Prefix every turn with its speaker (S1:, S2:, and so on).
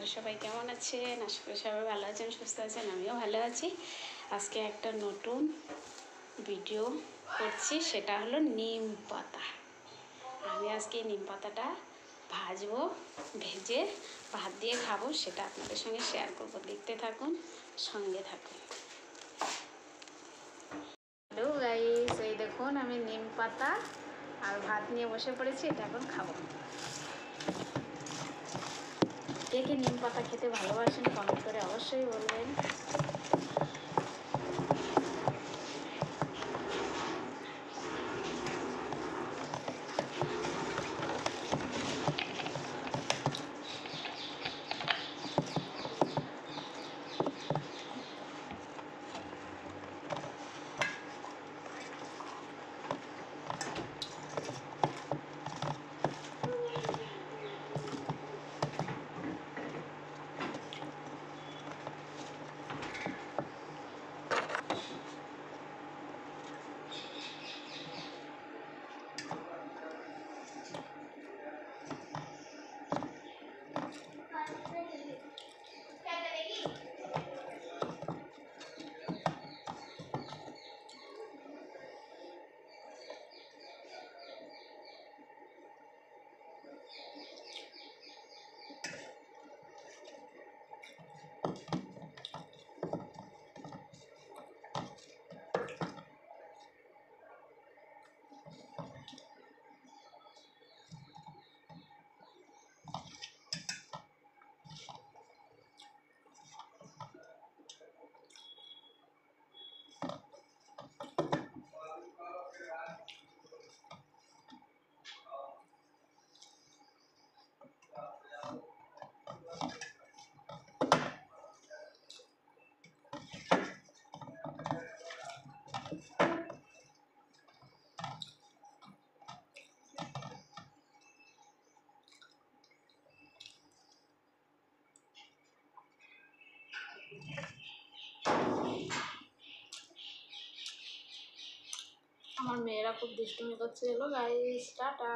S1: আপনারা সবাই কেমন আছেন? আশা করি সবাই ভালো আছেন, সুস্থ আছেন। আমিও ভালো আছি। আজকে একটা নতুন ভিডিও করছি, সেটা হলো নিম পাতা। আমি আজকে নিম পাতাটা ভাজবো, ভেজে ভাত দিয়ে খাবো, সেটা আপনাদের সঙ্গে শেয়ার করবো। দেখতে থাকুন, সঙ্গে থাকুন। হ্যালো গাইস, এই দেখুন আমি নিম পাতা আর ভাত নিয়ে বসে পড়েছি, এটা এখন খাবো। কে কে নিম পাতা খেতে ভালোবাসেন কমেন্ট করে অবশ্যই বলবেন। আমার মেয়েরা খুব দুষ্টুমি করছে। হলো গাইস, টাটা।